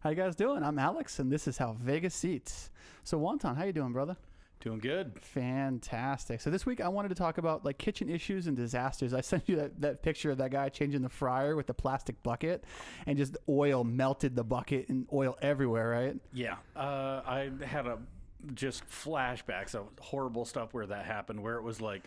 How you guys doing? I'm Alex, and this is How Vegas Eats. So, Wonton, how you doing, brother? Doing good. Fantastic. So this week I wanted to talk about like kitchen issues and disasters. I sent you that picture of that guy changing the fryer with the plastic bucket, and just oil melted the bucket and oil everywhere, right? Yeah. I had just flashbacks of horrible stuff where that happened, where it was like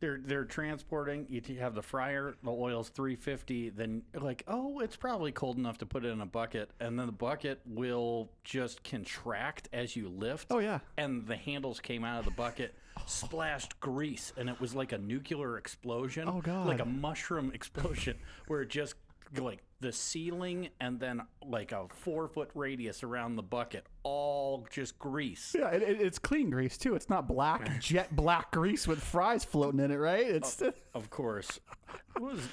they're transporting, you have the fryer, the oil's 350, then like, oh, it's probably cold enough to put it in a bucket, and then the bucket will just contract as you lift. Oh, yeah. And the handles came out of the bucket, splashed grease, and it was like a nuclear explosion. Oh, God. Like a mushroom explosion, where it just like the ceiling and then like a 4-foot radius around the bucket, all just grease. Yeah, it's clean grease too. It's not black, jet black grease with fries floating in it, right? It's Of course. It was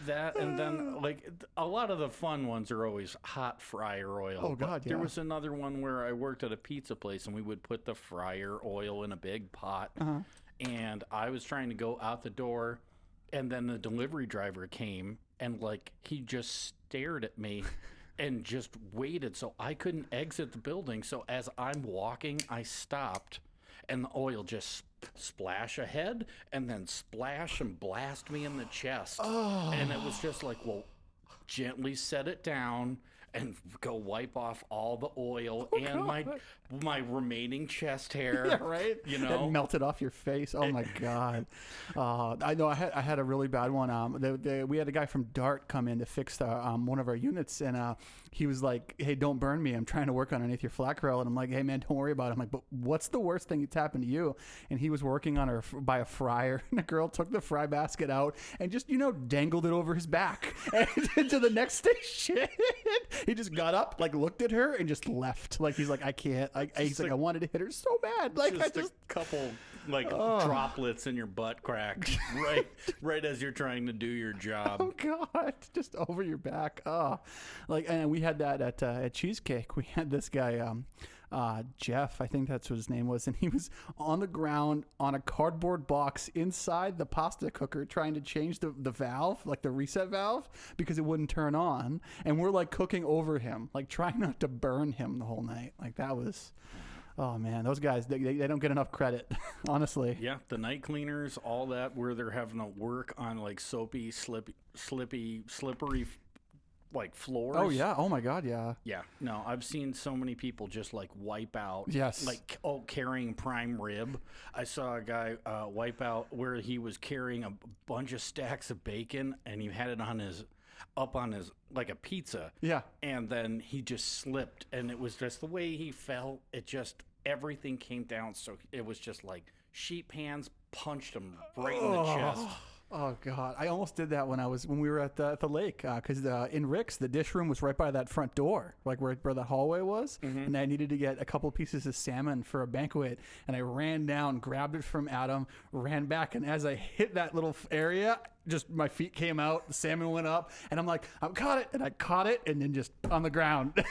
that, and then like a lot of the fun ones are always hot fryer oil. Oh, God, But there yeah. was another one where I worked at a pizza place, and we would put the fryer oil in a big pot, and I was trying to go out the door, and then the delivery driver came, and like he just stared at me and just waited, so I couldn't exit the building. So as I'm walking, I stopped, and the oil just splash ahead and then splash and blast me in the chest. And it was just like, well, gently set it down and go wipe off all the oil and my remaining chest hair. yeah, right. You know, it melted off your face. Oh my God. I know. I had a really bad one. We had a guy from Dart come in to fix one of our units, and he was like, "Hey, don't burn me. I'm trying to work underneath your flat grill." And I'm like, "Hey, man, don't worry about it." I'm like, "But what's the worst thing that's happened to you?" And he was working on by a fryer, and the girl took the fry basket out and just dangled it over his back and into the next station. He just got up, like looked at her, and just left. Like he's like, "I can't." He's like, "I wanted to hit her so bad." Like just a couple like droplets in your butt crack right as you're trying to do your job. Oh God, just over your back. And we had that at Cheesecake. We had this guy, Jeff, I think that's what his name was, and he was on the ground on a cardboard box inside the pasta cooker trying to change the valve, like the reset valve, because it wouldn't turn on. And we're like cooking over him, like trying not to burn him the whole night. Like that was... Oh man, those guys, they don't get enough credit, honestly. Yeah, the night cleaners, all that, where they're having to work on like soapy, slippery like floors. Oh yeah, oh my God, yeah. Yeah, no, I've seen so many people just like wipe out. Yes. Like, carrying prime rib. I saw a guy wipe out where he was carrying a bunch of stacks of bacon, and he had it up on his like a pizza. Yeah. And then he just slipped, and it was just the way he fell. It just, everything came down. So it was just like sheep hands punched him right in the chest. Oh God, I almost did that when we were at the lake, because in Rick's, the dish room was right by that front door, like where the hallway was, and I needed to get a couple pieces of salmon for a banquet, and I ran down, grabbed it from Adam, ran back, and as I hit that little area, just my feet came out, the salmon went up, and I'm like, I caught it, and then just on the ground.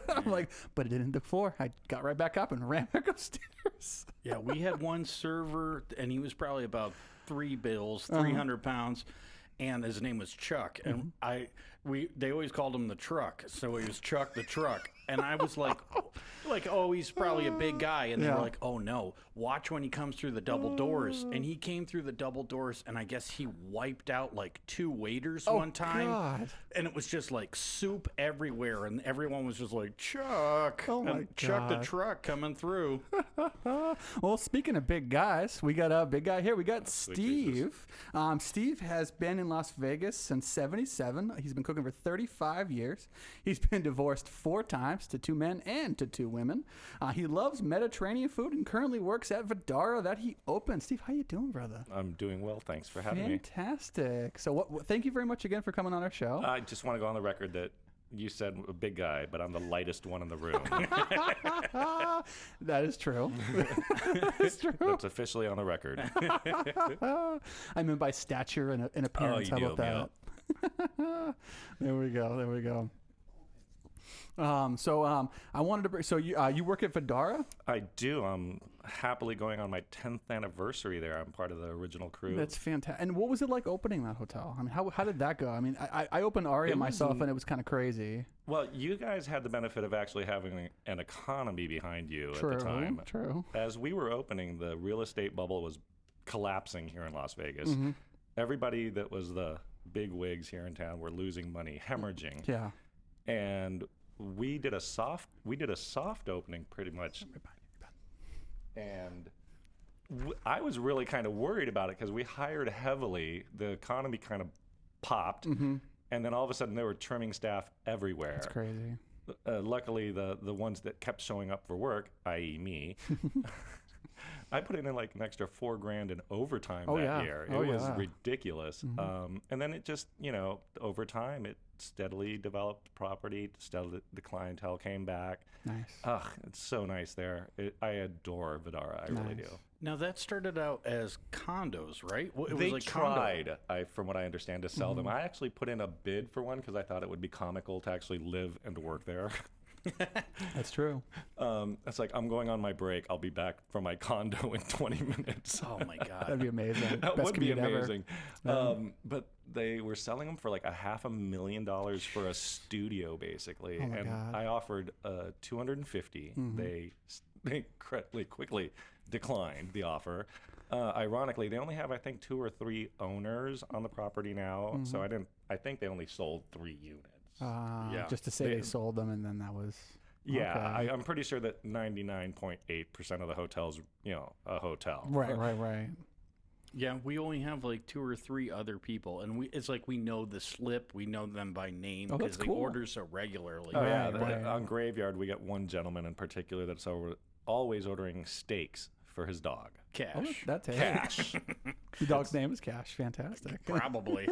I'm like, but it didn't hit the floor. I got right back up and ran back upstairs. Yeah, we had one server, and he was probably about 300 pounds, and his name was Chuck, and they always called him the truck, so he was Chuck the truck, and I was like, oh, he's probably a big guy, and they were like, oh no, watch when he comes through the double doors, and he came through the double doors, and I guess he wiped out like 2 waiters one time, God. and it was just like soup everywhere, and everyone was just like, Chuck, Oh my Chuck the God. truck coming through. Well, speaking of big guys, we got a big guy here. We got Steve. Steve has been in Las Vegas since '77. He's been cooking for 35 years. He's been divorced 4 times, to 2 men and to 2 women. He loves Mediterranean food and currently works at Vdara that he opened. Steve, how you doing, brother? I'm doing well. Thanks for having me. Fantastic. So thank you very much again for coming on our show. I just want to go on the record that you said a big guy, but I'm the lightest one in the room. That is true. That's true. That's officially on the record. I mean by stature and appearance. Oh, you How about that? There we go. I wanted to bring. So you work at Vdara? I do. I'm happily going on my 10th anniversary there. I'm part of the original crew. That's fantastic. And what was it like opening that hotel? I mean, how did that go? I mean, I opened Aria myself, and it was kind of crazy. Well, you guys had the benefit of actually having an economy behind you at the time. True. As we were opening, the real estate bubble was collapsing here in Las Vegas. Everybody that was the big wigs here in town were losing money, hemorrhaging. Yeah. And we did a soft opening pretty much. And I was really kind of worried about it because we hired heavily. The economy kind of popped. And then all of a sudden, there were trimming staff everywhere. That's crazy. Luckily, the ones that kept showing up for work, i.e. me, I put in like an extra $4,000 in overtime that year. It was ridiculous. And then it just, over time, it steadily developed property. The clientele came back. Nice. Ugh, it's so nice there. I adore Vdara. I really do. Now that started out as condos, right? It They was like tried, from what I understand, to sell them. I actually put in a bid for one because I thought it would be comical to actually live and work there. That's true. It's like, I'm going on my break. I'll be back from my condo in 20 minutes. Oh my God. That'd be amazing. That Best would be commute amazing. ever. But they were selling them for like $500,000 for a studio, basically. Oh my and God. I offered $250,000. They incredibly quickly declined the offer. Ironically, they only have, I think, 2 or 3 owners on the property now. So I think they only sold 3 units. Just to say they sold them, and then that was... Yeah, okay. I'm pretty sure that 99.8% of the hotel's, a hotel. Right. Yeah, we only have like 2 or 3 other people, and it's like we know the slip, we know them by name because they order so regularly. Oh yeah, Right. on Graveyard we got one gentleman in particular that's always ordering steaks for his dog. Cash. That's it. Cash. The dog's name is Cash. Fantastic. Probably.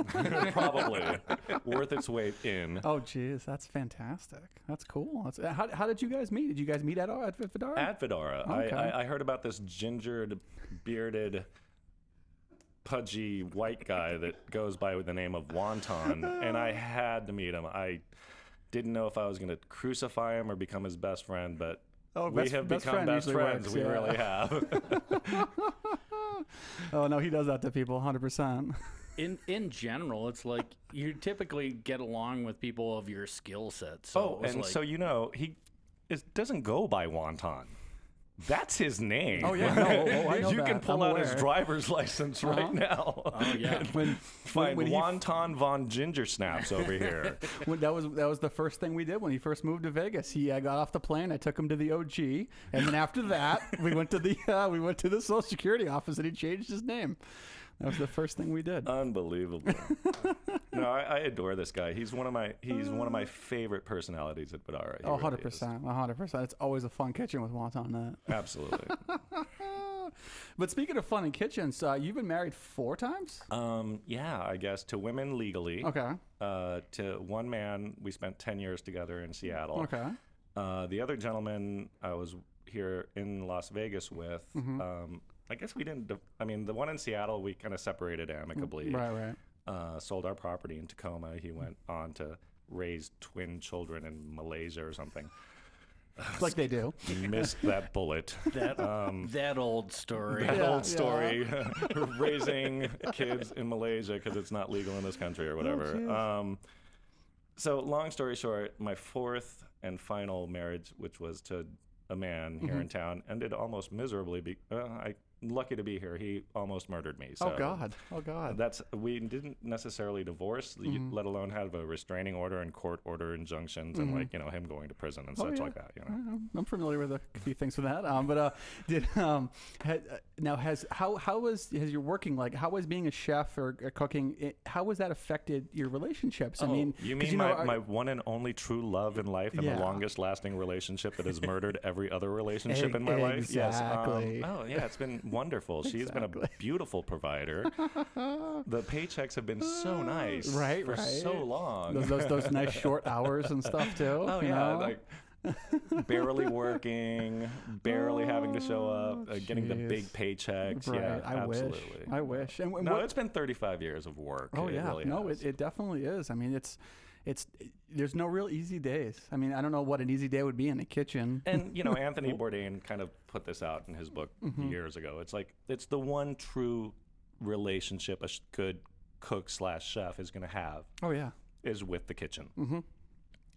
Probably worth its weight in. Oh, geez, that's fantastic. That's cool. How did you guys meet? Did you guys meet at Vdara? At Vdara, Okay. I heard about this gingered, bearded, pudgy white guy that goes by the name of Wonton, and I had to meet him. I didn't know if I was going to crucify him or become his best friend, but we have become best friends. We really have. Oh, no, he does that to people 100%. In general, it's like you typically get along with people of your skill set. So he doesn't go by Wonton. That's his name. Oh, yeah. No, I know you that. can pull I'm out his aware. driver's license right now. Oh, yeah. Find Wonton Von Ginger Snaps over here. That was the first thing we did when he first moved to Vegas. He got off the plane. I took him to the OG, and then after that, we went to the Social Security office, and he changed his name. That was the first thing we did. Unbelievable. No, I adore this guy. He's one of my favorite personalities at Vdara. Oh, 100%. 100%. It's always a fun kitchen with Wonton on it. Absolutely. But speaking of fun in kitchens, you've been married 4 times? Yeah, I guess to women legally. Okay. To one man, we spent 10 years together in Seattle. Okay. The other gentleman I was here in Las Vegas with, I guess we didn't. The one in Seattle, we kind of separated amicably. Right. Sold our property in Tacoma. He went on to raise twin children in Malaysia or something. Like they do. Missed that bullet. That old story. Old story. Raising kids in Malaysia because it's not legal in this country or whatever. So long story short, my 4th and final marriage, which was to a man here in town, ended almost miserably. Lucky to be here. He almost murdered me. So Oh God. We didn't necessarily divorce, let alone have a restraining order and court order injunctions and him going to prison and such like that. I'm familiar with a few things with that. How was your working, like how was being a chef or cooking? How was that affected your relationships? You mean my one and only true love in life and the longest lasting relationship that has murdered every other relationship in my life? Yes. It's been wonderful. She's been a beautiful provider. The paychecks have been so nice for so long. Those nice short hours and stuff too. Oh yeah, like barely working, barely having to show up, getting the big paychecks. Right. Yeah, I wish. And it's been 35 years of work. Oh it yeah, really has. It definitely is. I mean, it's there's no real easy days. I mean, I don't know what an easy day would be in the kitchen. And, Anthony Bourdain kind of put this out in his book years ago. It's like, it's the one true relationship a good cook/chef is going to have. Oh, yeah. Is with the kitchen.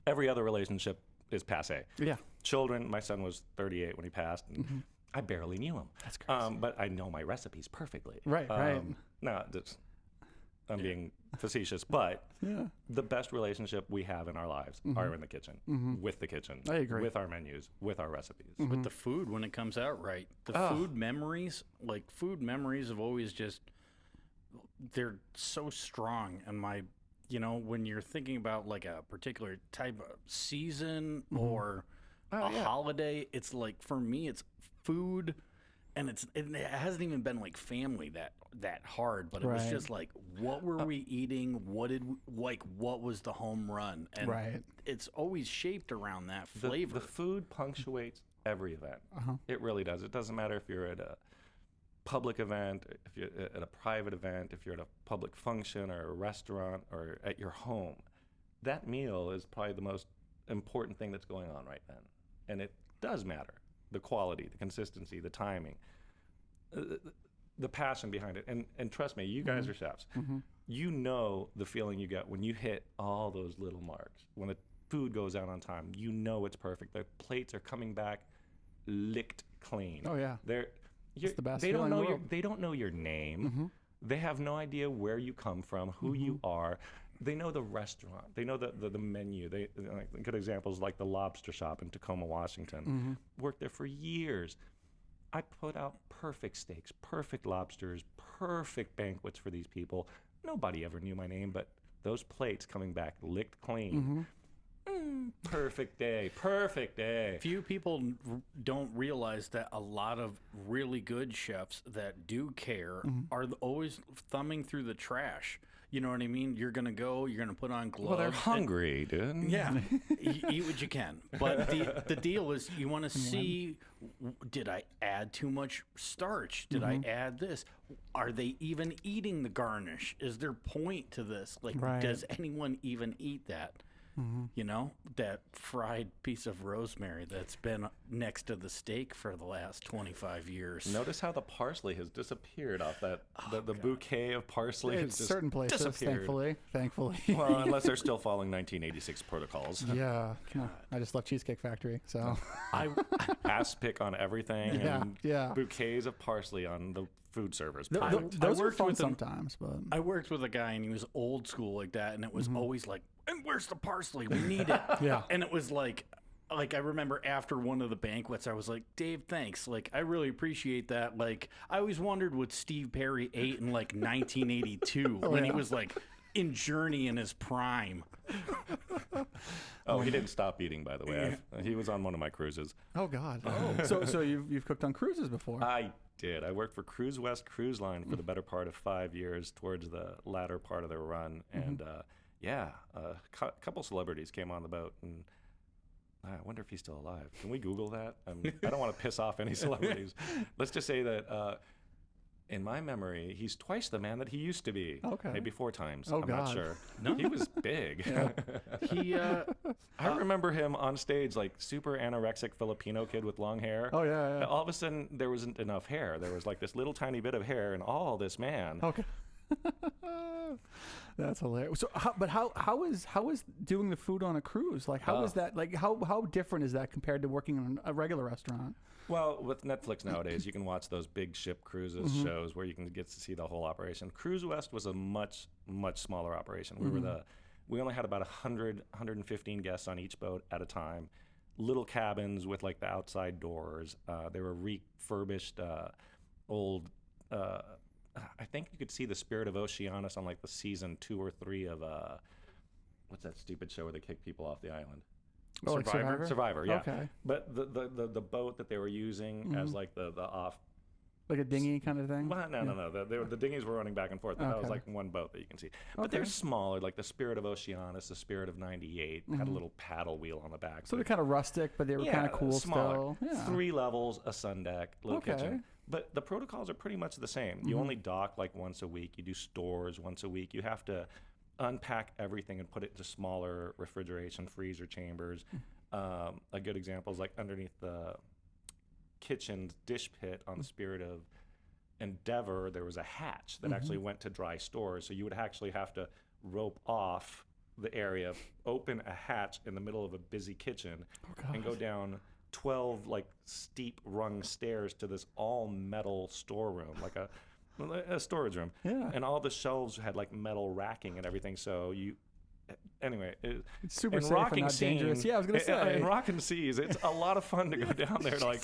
Every other relationship is passé. Yeah. Children, my son was 38 when he passed, and I barely knew him. That's crazy. But I know my recipes perfectly. Right, right. No, I'm being facetious, but the best relationship we have in our lives are in the kitchen, with the kitchen. I agree. With our menus, with our recipes. With the food when it comes out right. The food memories have always just, they're so strong. And when you're thinking about like a particular type of season or a holiday, it's like, for me, it's food. And it hasn't even been like family that hard, but it was just like, what were we eating? What was the home run? And it's always shaped around that flavor. The food punctuates every event. It really does. It doesn't matter if you're at a public event, if you're at a private event, if you're at a public function or a restaurant or at your home. That meal is probably the most important thing that's going on right then. And it does matter. The quality, the consistency, the timing, the passion behind it. And trust me, you guys are chefs. You know the feeling you get when you hit all those little marks. When the food goes out on time, you know it's perfect. The plates are coming back licked clean. Oh, yeah. It's the best they feeling don't know in the world. They don't know your name. They have no idea where you come from, who you are. They know the restaurant. They know the menu. Good examples like the Lobster Shop in Tacoma, Washington. Worked there for years. I put out perfect steaks, perfect lobsters, perfect banquets for these people. Nobody ever knew my name, but those plates coming back licked clean. Perfect day. Perfect day. Few people don't realize that a lot of really good chefs that do care are always thumbing through the trash. You know what I mean? You're going to put on gloves. Well, they're hungry, dude. Yeah. Eat what you can. But the deal is you want to see, did I add too much starch? Did I add this? Are they even eating the garnish? Is there point to this? Like, does anyone even eat that? That fried piece of rosemary that's been next to the steak for the last 25 years. Notice how the parsley has disappeared off that. The bouquet of parsley has just certain places, disappeared. thankfully. Well, unless they're still following 1986 protocols. Yeah. I just love Cheesecake Factory, so. Ass pick on everything and bouquets of parsley on the food servers. Those are fun sometimes, but. I worked with a guy and he was old school like that, and it was always like, and where's the parsley? We need it. And it was like I remember after one of the banquets, I was like, Dave, thanks. Like, I really appreciate that. Like, I always wondered what Steve Perry ate in like 1982 when he was like in Journey in his prime. He didn't stop eating, by the way. He was on one of my cruises. Oh, God. So you've cooked on cruises before? I did. I worked for Cruise West Cruise Line for the better part of 5 years towards the latter part of their run. And a couple celebrities came on the boat, and I wonder if he's still alive. Can we Google that? I don't want to piss off any celebrities. Let's just say that in my memory, he's twice the man that he used to be. Okay. Maybe 4 times. Oh, I'm God. not sure. No, he was big. I remember him on stage, like super anorexic Filipino kid with long hair. Oh, yeah. All of a sudden, there wasn't enough hair. There was like this little tiny bit of hair, and all this man. Okay. That's hilarious. So, how is doing the food on a cruise? Like, how is that? Like, how different is that compared to working in a regular restaurant? Well, with Netflix nowadays, you can watch those big ship cruises shows where you can get to see the whole operation. Cruise West was a much smaller operation. We only had about 115 guests on each boat at a time. Little cabins with like the outside doors. They were refurbished old. I think you could see the Spirit of Oceanus on like the season 2 or 3 of what's that stupid show where they kick people off the island? Oh, like Survivor, yeah. Okay. But the boat that they were using as like the off, like a dinghy kind of thing. Well, no. The dinghies were running back and forth. But that was like one boat that you can see. But they're smaller, like the Spirit of Oceanus, the Spirit of 98 had a little paddle wheel on the back. So they're kind of rustic, but they were kind of cool smaller. still. Yeah. 3 levels, a sun deck, little kitchen. But the protocols are pretty much the same. You only dock like once a week. You do stores once a week. You have to unpack everything and put it into smaller refrigeration freezer chambers. A good example is like underneath the kitchen dish pit on the Spirit of Endeavor, there was a hatch that actually went to dry storage. So you would actually have to rope off the area, open a hatch in the middle of a busy kitchen, and go down 12 like steep rung stairs to this all metal storeroom, like a storage room. Yeah. And all the shelves had like metal racking and everything. So you, anyway, It's super in safe rocking and not dangerous. scene, Yeah, I was gonna say. in rocking seas, it's a lot of fun to go down there to like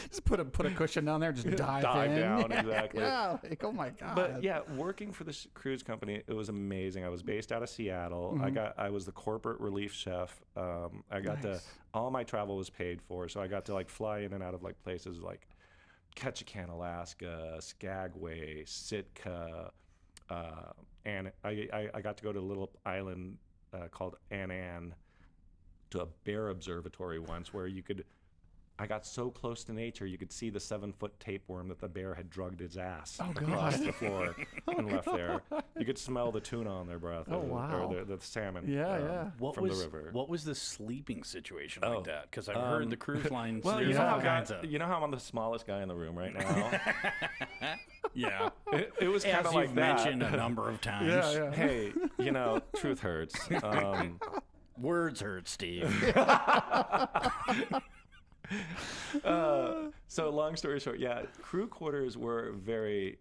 just put a cushion down there, just dive in. down. Exactly. Yeah, like, oh my god. But yeah, working for this cruise company, it was amazing. I was based out of Seattle. I was the corporate relief chef. I got to, all my travel was paid for, so I got to like fly in and out of like places like Ketchikan, Alaska, Skagway, Sitka, and I got to go to a little island called Annan, to a bear observatory once, where you could. I got so close to nature, you could see the 7-foot tapeworm that the bear had drugged his ass across the floor and left there. You could smell the tuna on their breath, or the salmon from the river. What was the sleeping situation like that? Because I've heard the cruise lines. Well, there's you know, all kinds of. you know how I'm the smallest guy in the room right now? Yeah. It was kind As of like you've that. mentioned a number of times. Yeah. Hey, you know, truth hurts. Words hurt, Steve. So long story short, yeah, crew quarters were very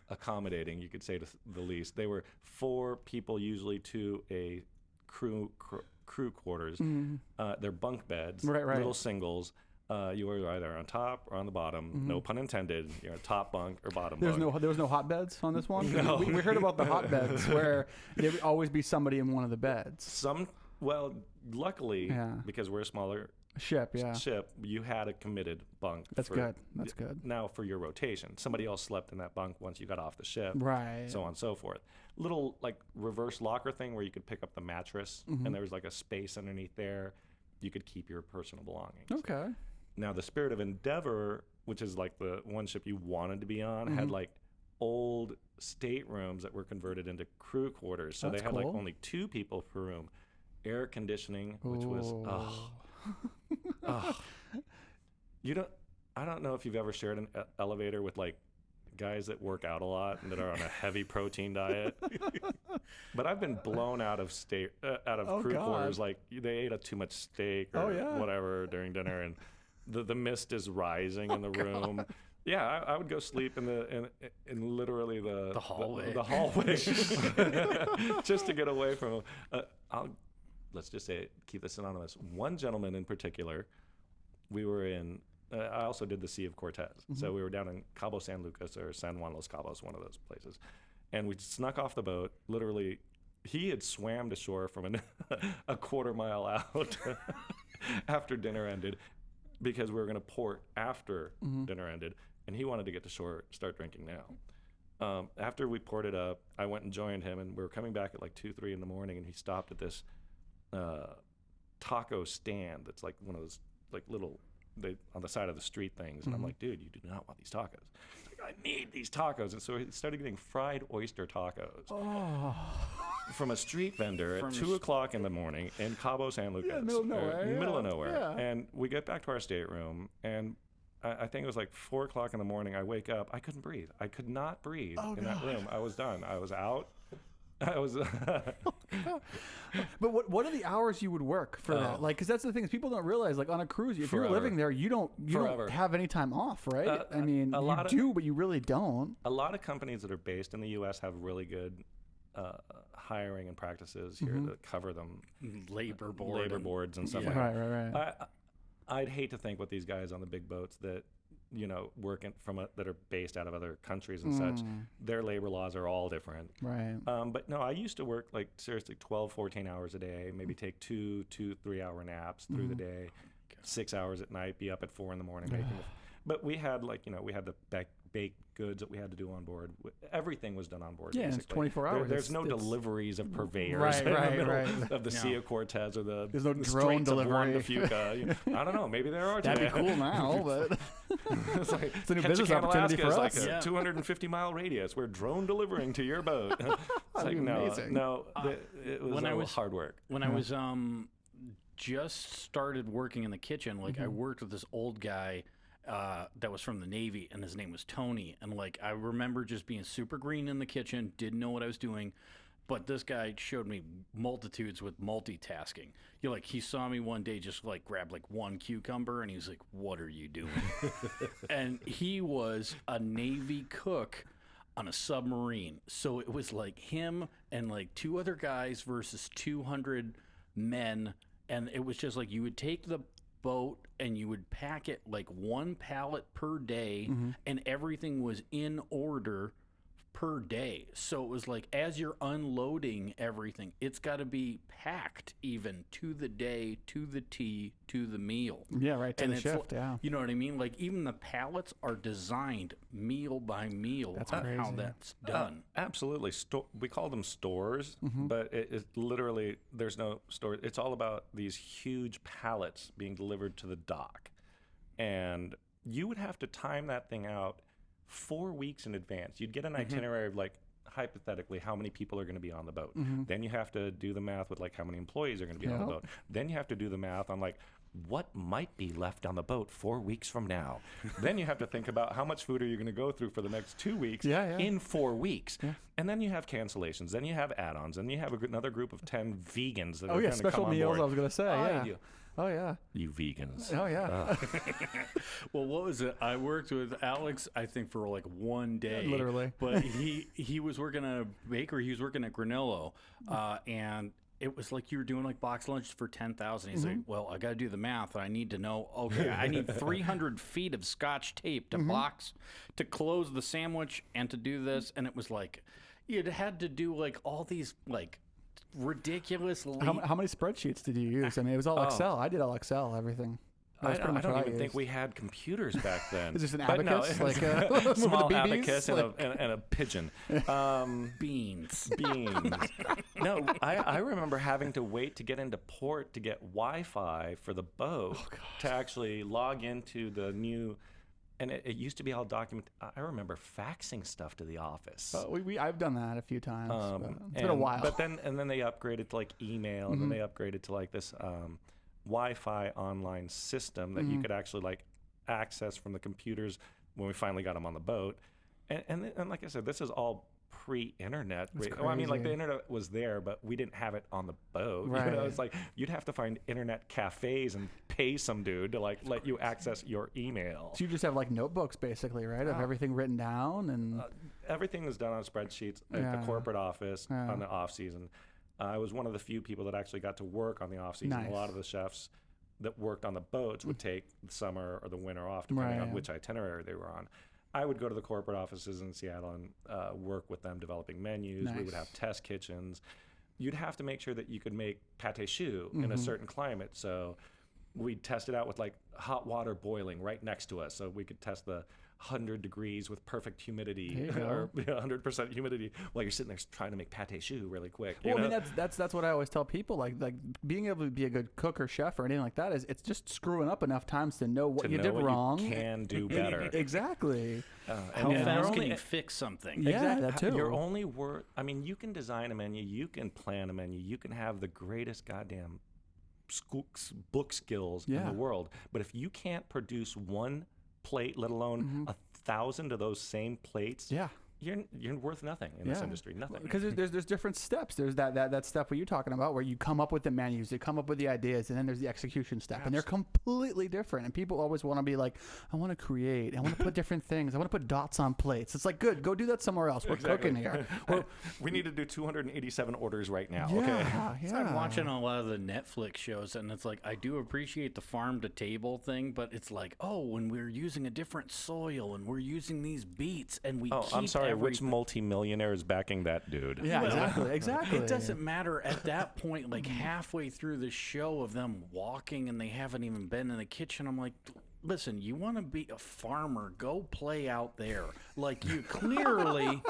accommodating, you could say, to the least. They were 4 people usually to a crew quarters. They're bunk beds, little singles. You were either on top or on the bottom. No pun intended. You're a top bunk or bottom bunk. There was no hot beds on this one? No. We heard about the hot beds where there would always be somebody in one of the beds. Well, luckily, because we're a smaller ship, you had a committed bunk. That's good. Now for your rotation, somebody else slept in that bunk once you got off the ship, right? So on and so forth. Little like reverse locker thing where you could pick up the mattress, and there was like a space underneath there. You could keep your personal belongings. Okay. Now the Spirit of Endeavor, which is like the one ship you wanted to be on, had like old staterooms that were converted into crew quarters. So they had like only 2 people per room, air conditioning, which was I don't know if you've ever shared an elevator with like guys that work out a lot and that are on a heavy protein diet. But I've been blown out of crew quarters. Like they ate too much steak or whatever during dinner, and the mist is rising in the room. Yeah, I would go sleep in literally the hallway. The hallway, just to get away from. Let's just say, keep this anonymous. One gentleman in particular, we were in. I also did the Sea of Cortez, so we were down in Cabo San Lucas or San Juan Los Cabos, one of those places, and we snuck off the boat. Literally, he had swam to shore from a quarter mile out after dinner ended, because we were going to port after dinner ended, and he wanted to get to shore, start drinking now. After we ported up, I went and joined him, and we were coming back at like 2-3 in the morning, and he stopped at this taco stand that's like one of those like little on the side of the street things, and I'm like, dude, you do not want these tacos. He's like, I need these tacos. And so he started getting fried oyster tacos from a street vendor at 2 o'clock in the morning in Cabo San Lucas, middle of nowhere. Yeah. And we get back to our stateroom, and I think it was like 4 o'clock in the morning. I wake up, I couldn't breathe. I could not breathe in that room. I was done. I was out. But what are the hours you would work for that? Like, because that's the thing is people don't realize, like on a cruise, if you're living there, you don't have any time off, right? I mean, you do, but you really don't. A lot of companies that are based in the U.S. have really good hiring and practices here that cover them. Labor boards and stuff like that. Right. I'd hate to think what these guys on the big boats that working that are based out of other countries and such, their labor laws are all different. Right. But no, I used to work like seriously 12, 14 hours a day, maybe take 2 3 hour naps through the day, 6 hours at night, be up at 4 in the morning making But we had we had the baked goods that we had to do on board. Everything was done on board. Yeah, basically. it's 24 hours. There's no deliveries of purveyors Right, in right, the middle right. of the Sea of Cortez or There's no the drone Straits of Juan de delivery. Fuca. I don't know. Maybe there are. That'd be today. cool now, but It's like it's a new business Ketchikan, opportunity Alaska for is like us. a Yeah. 250-mile radius. We're drone delivering to your boat. It's like, be amazing. it was when I all was- hard work. When I was just started working in the kitchen, like I worked with this old guy that was from the Navy, and his name was Tony. And like I remember just being super green in the kitchen, didn't know what I was doing. But this guy showed me multitudes with multitasking. He saw me one day just like grab like one cucumber, and he was like, "What are you doing?" And he was a Navy cook on a submarine. So it was like him and like two other guys versus 200 men. And it was just like you would take the boat and you would pack it like one pallet per day, and everything was in order per day. So it was like as you're unloading everything, it's got to be packed even to the day, to the tea, to the meal. Yeah, right, to And the it's shift, yeah. You know what I mean? Like even the pallets are designed meal by meal on how crazy. that's done. Absolutely. We call them stores, but it literally, there's no store. It's all about these huge pallets being delivered to the dock. And you would have to time that thing out 4 weeks in advance. You'd get an itinerary of like, hypothetically, how many people are going to be on the boat. Then you have to do the math with like how many employees are going to be on the boat. Then you have to do the math on like what might be left on the boat 4 weeks from now. Then you have to think about how much food are you going to go through for the next 2 weeks in 4 weeks. And then you have cancellations. Then you have add-ons. Then you have another group of 10 vegans that are going to special come on meals, board. I was going to say, yeah. Oh, yeah. You vegans. Oh, yeah. Well, what was it? I worked with Alex, I think, for like one day. Literally. But he was working at a bakery. He was working at Granello. And it was like you were doing like box lunch for 10,000. He's like, well, I got to do the math. I need to know, okay, I need 300 feet of Scotch tape to box, to close the sandwich, and to do this. And it was like, you had to do like all these like ridiculous. How many spreadsheets did you use? I mean, it was all Excel. I did all Excel, everything. I don't even think we had computers back then. Is this an But abacus? No, like a small with the BBs? abacus and a pigeon. Beans. No, I remember having to wait to get into port to get Wi-Fi for the boat to actually log into the new. And it used to be all documented. I remember faxing stuff to the office. I've done that a few times. But it's been a while. But then they upgraded to like email, and then they upgraded to like this Wi-Fi online system that you could actually like access from the computers when we finally got them on the boat. And like I said, this is all pre-internet. Well, I mean, like the internet was there, but we didn't have it on the boat. Right. You know, it's like you'd have to find internet cafes and pay some dude to like let you access your email. So you just have like notebooks basically, right? Of everything written down and Everything was done on spreadsheets at the corporate office on the off season. I was one of the few people that actually got to work on the off season. Nice. A lot of the chefs that worked on the boats would take the summer or the winter off, depending on which itinerary they were on. I would go to the corporate offices in Seattle and work with them developing menus. Nice. We would have test kitchens. You'd have to make sure that you could make pâté choux in a certain climate. So we'd test it out with like hot water boiling right next to us, so we could test the 100 degrees with perfect humidity or 100% humidity while you're sitting there trying to make pâté choux really quick. Well, I mean, that's what I always tell people. Like being able to be a good cook or chef or anything like that is it's just screwing up enough times to know what you did wrong. You can do better. Exactly. How fast can you fix something? Yeah, that too. You're only I mean, you can design a menu, you can plan a menu, you can have the greatest goddamn book skills in the world, but if you can't produce one plate, let alone 1,000 of those same plates, you're worth nothing in this industry. Nothing. Because there's different steps. There's that step what you're talking about where you come up with the menus, you come up with the ideas, and then there's the execution step. And they're completely different. And people always want to be like, I want to create. I want to put different things. I want to put dots on plates. It's like, good, go do that somewhere else. We're cooking here. We need to do 287 orders right now. Yeah, okay. So I'm watching a lot of the Netflix shows, and it's like I do appreciate the farm to table thing, but it's like, when we're using a different soil and we're using these beets, and we keep I'm sorry. everything. Which multimillionaire is backing that dude? Yeah, exactly. It doesn't matter at that point. Like halfway through the show of them walking, and they haven't even been in the kitchen. I'm like, listen, you want to be a farmer, go play out there. Like you clearly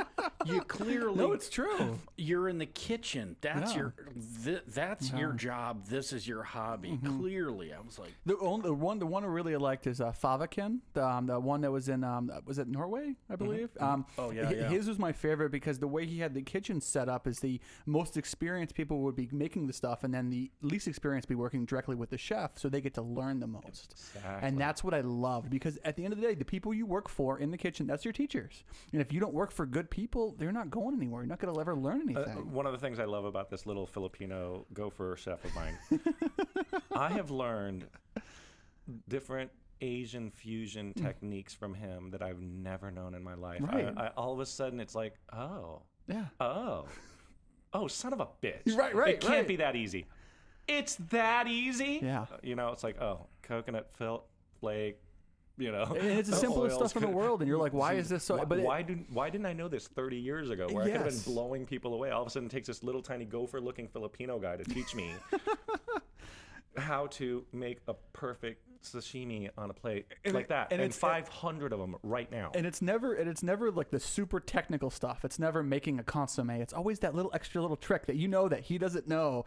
No, it's true. You're in the kitchen. That's Yeah. that's your job. This is your hobby. Clearly, I was like, The one I really liked is Favakin, the one that was in was it Norway, I believe. Oh, yeah, yeah. His was my favorite because the way he had the kitchen set up is the most experienced people would be making the stuff, and then the least experienced be working directly with the chef, so they get to learn the most. Exactly. And that's what I loved, because at the end of the day, the people you work for in the kitchen, that's your teachers. And if you don't work for good people, they're not going anywhere. You're not going to ever learn anything. One of the things I love about this little Filipino gopher chef of mine, I have learned different Asian fusion techniques from him that I've never known in my life. Right. I all of a sudden, it's like, oh, son of a bitch. Right, It can't be that easy. It's that easy. Yeah. It's like, coconut flake. And it's the simplest stuff in the world, and you're like, why is this so? Why didn't I know this 30 years ago? Where I could have been blowing people away. All of a sudden, it takes this little tiny gopher-looking Filipino guy to teach me how to make a perfect sashimi on a plate like that, and 500 of them right now. And it's never like the super technical stuff. It's never making a consomme. It's always that little extra little trick that you know that he doesn't know.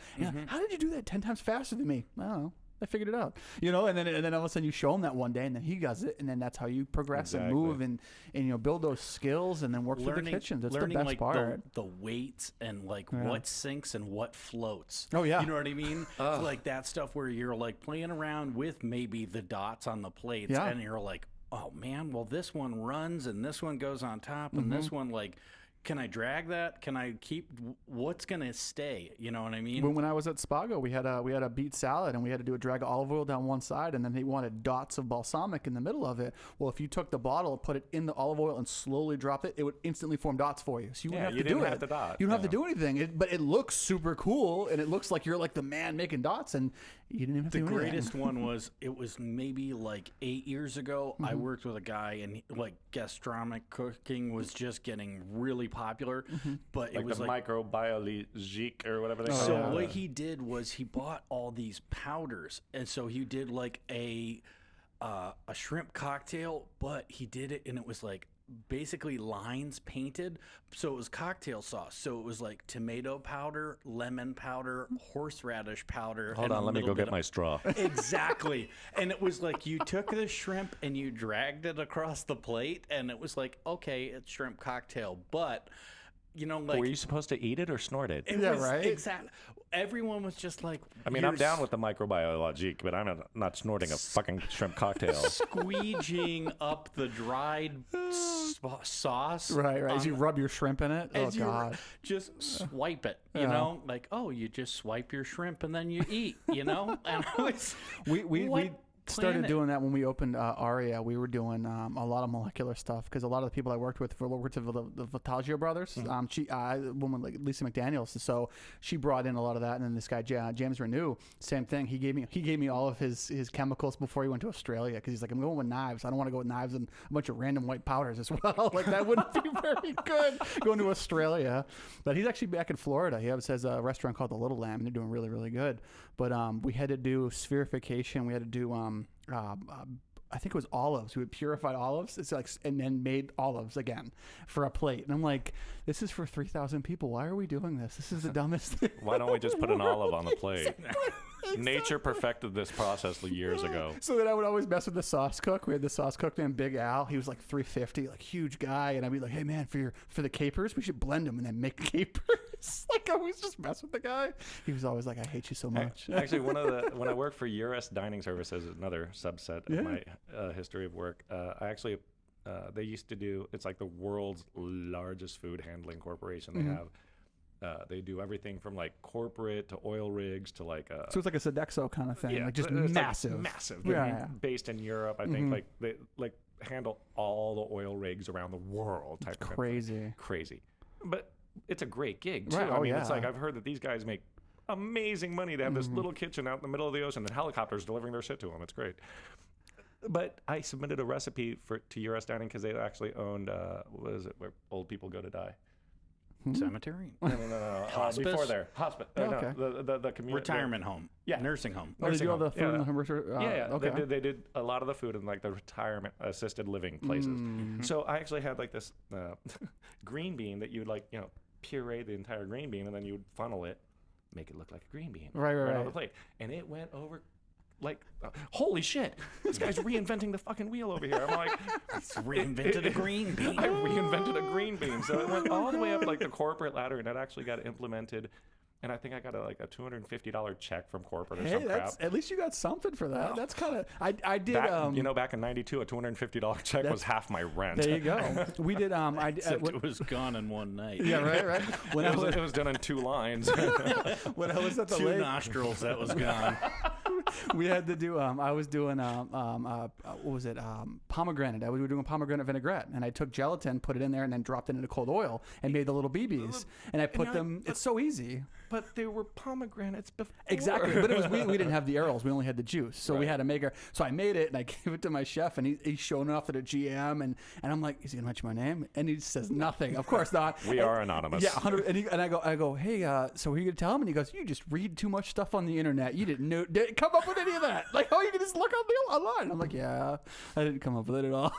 How did you do that 10 times faster than me? I don't know. I figured it out, and then all of a sudden you show him that one day, and then he does it, and then that's how you progress and move and build those skills, and then work through the kitchen. That's the best part. The weights and what sinks and what floats. Oh yeah, you know what I mean? Like that stuff where you're like playing around with maybe the dots on the plates, and you're like, oh man, well this one runs and this one goes on top, and this one like. Can I drag that? Can I keep? What's gonna stay? You know what I mean? When I was at Spago, we had a beet salad, and we had to do a drag of olive oil down one side, and then they wanted dots of balsamic in the middle of it. Well, if you took the bottle, put it in the olive oil, and slowly dropped it, it would instantly form dots for you. So you wouldn't have to do it. Have to dot. You don't have to do anything. But it looks super cool, and it looks like you're like the man making dots, and you didn't even have to do anything. The greatest one was it was maybe like 8 years ago. I worked with a guy, and gastronomic cooking was just getting really popular. But it was the microbiologique or whatever they call it. So what he did was he bought all these powders, and so he did like a shrimp cocktail, but he did it, and it was like basically lines painted. So it was cocktail sauce. So it was like tomato powder, lemon powder, horseradish powder. Hold on, let me go get my straw. Exactly. And it was like you took the shrimp and you dragged it across the plate, and it was like, okay, it's shrimp cocktail, but were you supposed to eat it or snort it? Right. Exactly. Everyone was just like, I mean, I'm down with the microbiologique, but I'm not snorting a fucking shrimp cocktail. Squeegeeing up the dried sauce. Right. As you rub your shrimp in it. Oh, God. Just swipe it, like, you just swipe your shrimp and then you eat, And I was, we started doing that when we opened Aria. We were doing a lot of molecular stuff because a lot of the people I worked with the Vitaggio brothers. A woman like Lisa McDaniels, so she brought in a lot of that. And then this guy James Renew, same thing. He gave me all of his chemicals before he went to Australia because he's like, I'm going with knives. I don't want to go with knives and a bunch of random white powders as well. Like that wouldn't be very good going to Australia. But he's actually back in Florida. He has a restaurant called the Little Lamb, and they're doing really, really good. But we had to do spherification. We had to do I think it was olives. We would purified olives. It's like, and then made olives again for a plate. And I'm like, this is for 3,000 people. Why are we doing this? This is the dumbest thing. Why don't we just put an olive on the plate? Nature perfected this process years ago. So then I would always mess with the sauce cook. We had the sauce cook named Big Al. He was like 350, like huge guy. And I'd be like, hey man, for the capers, we should blend them and then make capers. Like I always just mess with the guy. He was always like, I hate you so much. Actually, when I worked for US Dining Services, another subset of my history of work, they used to do, it's like the world's largest food handling corporation. They have. They do everything from like corporate to oil rigs to like so it's like a Sodexo kind of thing, like just massive, like massive. Based in Europe, I think like they like handle all the oil rigs around the world. Type of crazy. But it's a great gig too. Right. I mean, it's like I've heard that these guys make amazing money. They have this little kitchen out in the middle of the ocean and helicopters delivering their shit to them. It's great. But I submitted a recipe to US Dining because they actually owned what is it where old people go to die? Cemetery? No. Hospice? Before there, hospice. Okay. No, the community Retirement home. Yeah. Nursing home. Oh, did you have the food Yeah. and the Yeah. Okay. They did a lot of the food in like the retirement assisted living places. So I actually had like this green bean that you would like, puree the entire green bean, and then you would funnel it, make it look like a green bean Right on the plate, and it went over. Like, holy shit, this guy's reinventing the fucking wheel over here. I'm like, He's reinvented a green bean. I reinvented a green bean. So it went all the way up like the corporate ladder, and it actually got implemented. And I think I got a $250 check from corporate or some crap. At least you got something for that. That's kind of I did. Back in '92, a $250 check was half my rent. There you go. We did. Except it was gone in one night. Yeah, right. When it was done in 2 lines. when I was at the 2 lake, nostrils, that was gone. we had to do. I was doing what was it? Pomegranate. We were doing pomegranate vinaigrette, and I took gelatin, put it in there, and then dropped it into cold oil and made the little BBs. And I put them. It's so easy. But they were pomegranates before. Exactly, but it was we didn't have the arrows. We only had the juice, so we had to make her. So I made it and I gave it to my chef, and he's showing off at a GM, and I'm like, is he gonna mention my name? And he says nothing. Of course not. We are anonymous. Yeah, 100. And I go, hey, so who are you gonna tell him? And he goes, you just read too much stuff on the internet. You didn't come up with any of that. Like, oh, you can just look online. I'm like, yeah, I didn't come up with it at all.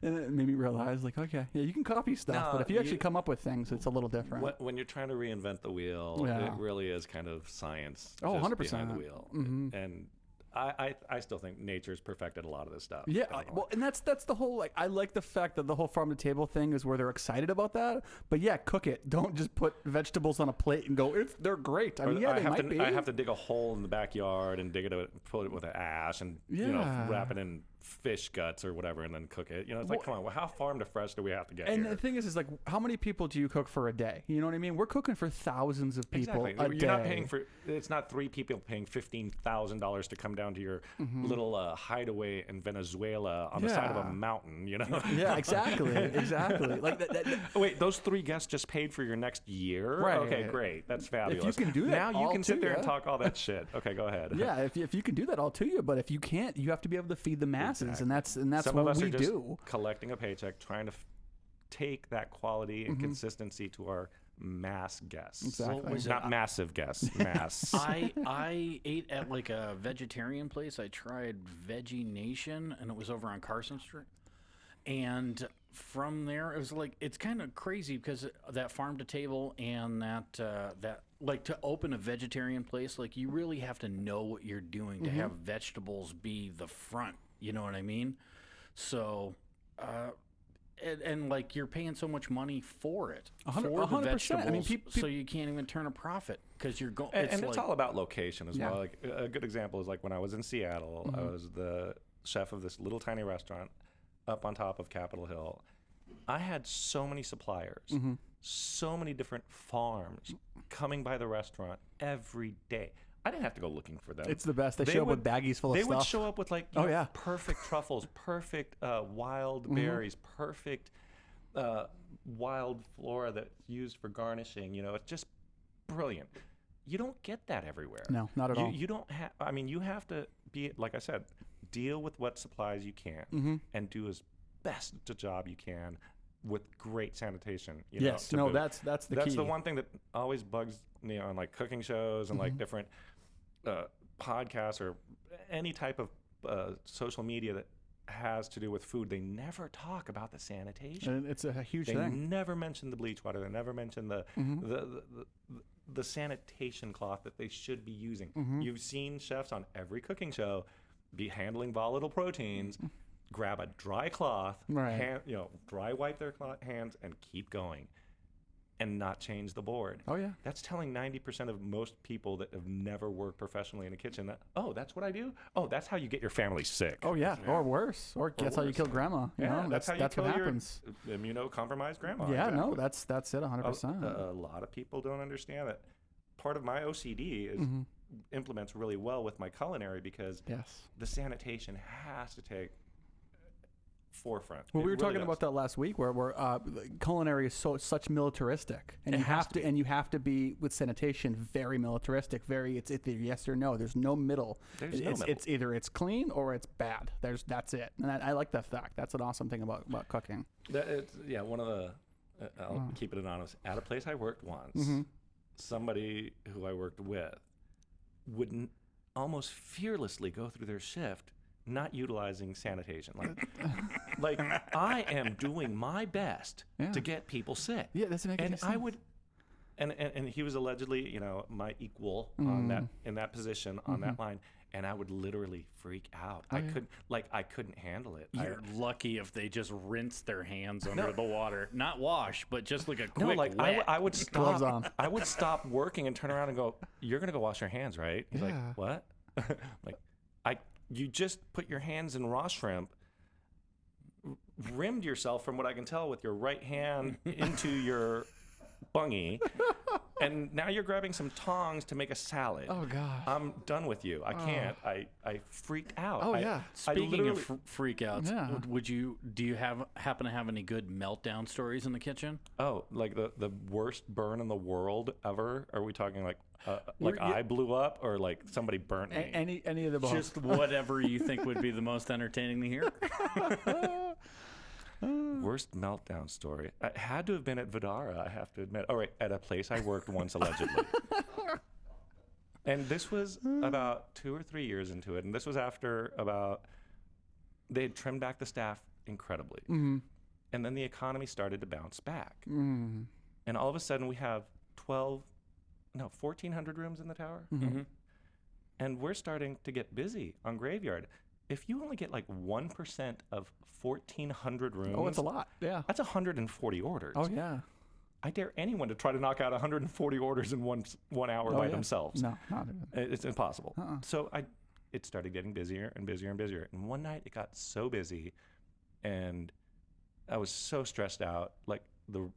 And it made me realize, like, okay, yeah, you can copy stuff, but if you actually come up with things, it's a little different. When you're trying to reinvent the wheel, it really is kind of science. Oh, 100%. Behind the wheel. And I still think nature's perfected a lot of this stuff. Yeah, well, and that's the whole, like, I like the fact that the whole farm to table thing is where they're excited about that. But yeah, cook it. Don't just put vegetables on a plate and go, they're great. I mean, yeah, they might be. I have to dig a hole in the backyard and put it with an ash and wrap it in fish guts or whatever and then cook it. It's like, come on, how farm to fresh do we have to get and here? the thing is like, how many people do you cook for a day? You know what I mean? We're cooking for thousands of people a day. You're not paying for, it's not 3 people paying $15,000 to come down to your little hideaway in Venezuela on the side of a mountain, Yeah, exactly. Like wait, those 3 guests just paid for your next year? Right. Okay, great. That's fabulous. If you can do that, now you can sit there and talk all that shit. Okay, go ahead. Yeah, if you can do that all to you, but if you can't, you have to be able to feed the masses, and that's Some what of us we are just do. Collecting a paycheck, trying to take that quality and consistency to our mass guests. Exactly. What was it? Not massive guests, mass. I ate at like a vegetarian place. I tried Veggie Nation, and it was over on Carson Street. And from there, it was like, it's kind of crazy because that farm to table and that like to open a vegetarian place, like you really have to know what you're doing to have vegetables be the front. You know what I mean? So, and like you're paying so much money for it, for the 100%. vegetables, I mean, so you can't even turn a profit because you're going. And it's all about location as Yeah. well. Like a good example is like when I was in Seattle, I was the chef of this little tiny restaurant up on top of Capitol Hill. I had so many suppliers, so many different farms coming by the restaurant every day. I didn't have to go looking for them. It's the best. They show up with baggies full of They stuff. would show up with like perfect truffles, perfect wild berries, perfect wild flora that's used for garnishing. It's just brilliant. You don't get that everywhere. No, not at all. You don't have. I mean, you have to be, like I said, deal with what supplies you can and do as best a job you can with great sanitation. Yes, no, that's the key. That's the one thing that always bugs me on like cooking shows and like different podcasts or any type of social media that has to do with food. They never talk about the sanitation. And it's a huge They thing. never mention the bleach water. They never mention the sanitation cloth that they should be using. You've seen chefs on every cooking show be handling volatile proteins, grab a dry cloth, dry wipe their hands and keep going and not change the board. Oh, yeah. That's telling 90% of most people that have never worked professionally in a kitchen that, oh, that's what I do? Oh, that's how you get your family sick. Oh, yeah. Or worse. Or that's how you kill grandma. That's how you that's kill what happens. your immunocompromised grandma. Yeah, exactly. no, that's it 100%. A lot of people don't understand that. Part of my OCD is implements really well with my culinary because the sanitation has to take forefront. Well, we were talking about that last week, where culinary is such militaristic, and you have to be with sanitation very militaristic. It's either yes or no. There's no middle. It's either it's clean or it's bad. That's it. And I like that fact. That's an awesome thing about cooking. One of the I'll keep it anonymous. At a place I worked once, somebody who I worked with would almost fearlessly go through their shift not utilizing sanitation. Like I am doing my best to get people sick. Yeah, that's making sense. I would, and he was allegedly, you know, my equal on that, in that position, on that line. And I would literally freak out. I couldn't handle it. You're lucky if they just rinse their hands under the water, not wash, but just like a quick wet. I would stop. Gloves on. I would stop working and turn around and go, "You're gonna go wash your hands, right?" He's like, "What?" You just put your hands in raw shrimp, rimmed yourself from what I can tell with your right hand into your bungie, and now you're grabbing some tongs to make a salad. Oh God! I'm done with you. I can't. I freaked out. Oh yeah. Speaking of freakouts, do you happen to have any good meltdown stories in the kitchen? Oh, like the worst burn in the world ever? Are we talking like I blew up or like somebody burnt me? Any of the above. Just whatever you think would be the most entertaining to hear. Worst meltdown story. It had to have been at Vdara, I have to admit. All right, at a place I worked once, allegedly. And this was about 2 or 3 years into it. And this was after they had trimmed back the staff incredibly. And then the economy started to bounce back. And all of a sudden we have 1,400 rooms in the tower. And we're starting to get busy on Graveyard. If you only get like 1% of 1,400 rooms. Oh, it's a lot. Yeah. That's 140 orders. Oh, yeah. I dare anyone to try to knock out 140 orders in one hour by themselves. No, not even. It's impossible. So it started getting busier and busier and busier. And one night it got so busy and I was so stressed out. Like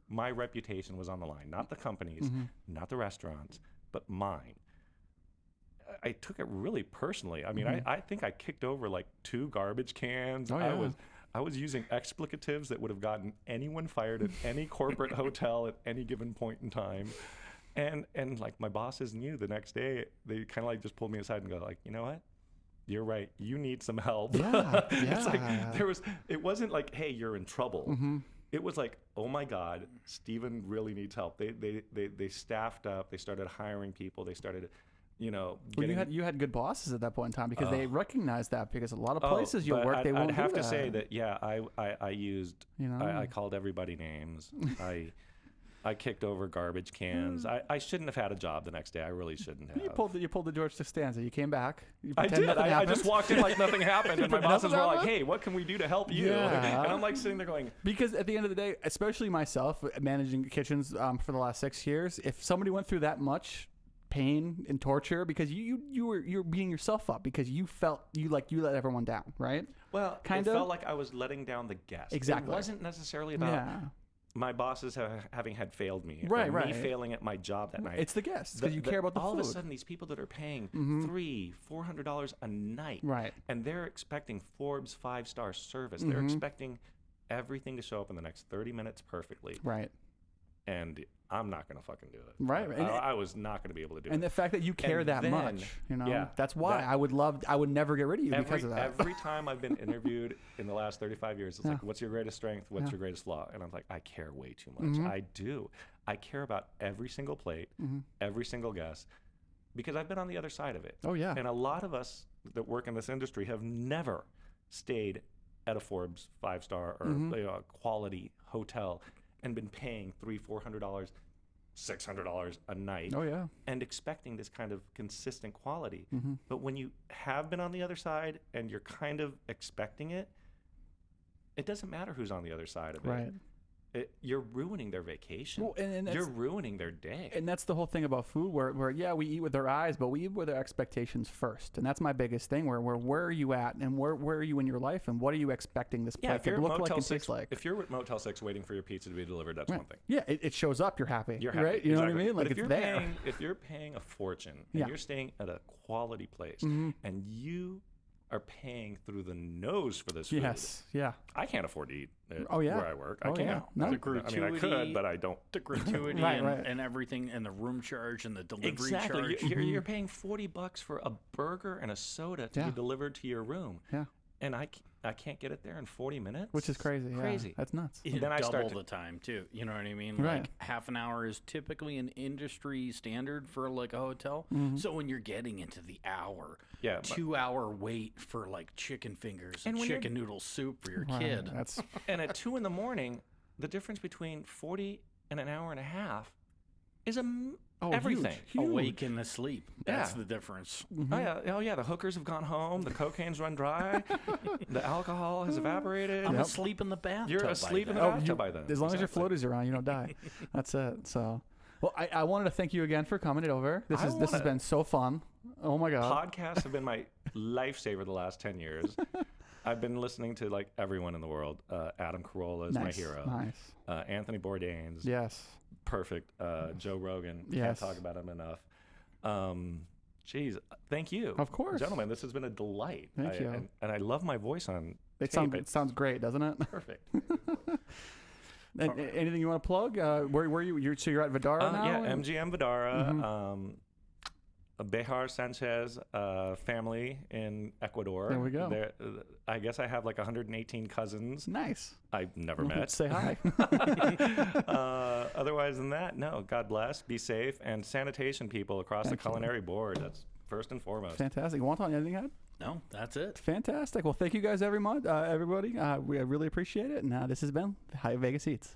my reputation was on the line, not the company's, not the restaurants, but mine. I took it really personally. I mean, I think I kicked over like 2 garbage cans. Oh, yeah. I was using explicatives that would have gotten anyone fired at any corporate hotel at any given point in time. And like my bosses knew the next day, they kind of like just pulled me aside and go like, you know what? You're right. You need some help. Yeah. It's like it wasn't like, hey, you're in trouble. It was like, oh my God, Steven really needs help. They staffed up. They started hiring people. They started, you know, you had good bosses at that point in time because they recognized that because a lot of places you work, they won't do that. I'd have to say that, yeah, I used, you know, I called everybody names. I kicked over garbage cans. I shouldn't have had a job the next day. I really shouldn't have. You pulled the George Costanza. You came back. I did. I just walked in like nothing happened, and my bosses were like, "Hey, what can we do to help you?" Yeah. And I'm like sitting there going, because at the end of the day, especially myself managing kitchens for the last 6 years, if somebody went through that much pain and torture because you're beating yourself up because you felt you let everyone down, right? Well, it felt like I was letting down the guests. Exactly. It wasn't necessarily about my bosses having had failed me, or me failing at my job that night. It's the guests because you care about the all food. Of a sudden, these people that are paying $300-$400 a night, right? And they're expecting Forbes 5-star service. They're expecting everything to show up in the next 30 minutes perfectly, right? And I'm not going to fucking do it. Right. I was not going to be able to do it. And the fact that you care that much, you know, that's why I would never get rid of you because of that. Every time I've been interviewed in the last 35 years, it's like, what's your greatest strength? What's your greatest flaw? And I'm like, I care way too much. I do. I care about every single plate, every single guest, because I've been on the other side of it. Oh, yeah. And a lot of us that work in this industry have never stayed at a Forbes 5-star or a quality hotel and been paying $300-$400, $600 a night. Oh, yeah. And expecting this kind of consistent quality. But when you have been on the other side and you're kind of expecting it, it doesn't matter who's on the other side of it. Right. You're ruining their vacation. Well, and you're ruining their day. And that's the whole thing about food where we eat with our eyes, but we eat with our expectations first. And that's my biggest thing where are you at and where are you in your life and what are you expecting this place to look like and taste like? If you're at Motel 6 waiting for your pizza to be delivered, that's one thing. Yeah, it shows up, you're happy. You're happy. Right? You know what I mean? Like, but it's there. If you're paying a fortune and you're staying at a quality place and you are paying through the nose for this food. Yes, yeah. I can't afford to eat where I work. I can't. Yeah. No. The gratuity, I mean, I could, but I don't. The gratuity and everything, and the room charge and the delivery charge. You're paying $40 for a burger and a soda to be delivered to your room. Yeah. And I can't get it there in 40 minutes. Which is crazy. Crazy. Yeah, that's nuts. It Then I double start to- the time too. You know what I mean? Right. Like half an hour is typically an industry standard for like a hotel. So when you're getting into the hour, Yeah, but- 2-hour wait for like chicken fingers and when you're- chicken noodle soup for your Right, kid. That's And at 2 in the morning, the difference between 40 and an hour and a half is everything. Huge. Awake and asleep. That's Yeah. the difference. Oh yeah, the hookers have gone home. The cocaine's run dry. The alcohol has evaporated. I'm asleep in the bathtub. You're by asleep in then. the bathtub by then. As long as your Exactly. floaties are on, you don't die. That's it. So, well, I wanted to thank you again for coming over. This has wanna- been so fun. Oh my god. Podcasts have been my lifesaver the last 10 years. I've been listening to like everyone in the world. Adam Carolla is my Nice. hero. Nice. Anthony Bourdain's Yes. perfect. Joe Rogan. Yes. Can't talk about him enough. Geez, thank you. Of course. Gentlemen, this has been a delight. Thank you. And I love my voice on It tape. sounds great, doesn't it? Perfect. Anything you want to plug? Where you? So you're at Vdara now? Yeah, MGM Vdara. Behar Sanchez family in Ecuador. There we go. I guess I have like 118 cousins Nice. I've never met. Say hi. Otherwise than that, no. God bless. Be safe. And sanitation people across Thank the you. culinary board. That's first and foremost. Fantastic. Wonton, anything else? No, that's it. Fantastic. Well, thank you guys everybody. We really appreciate it. And this has been High Vegas Eats.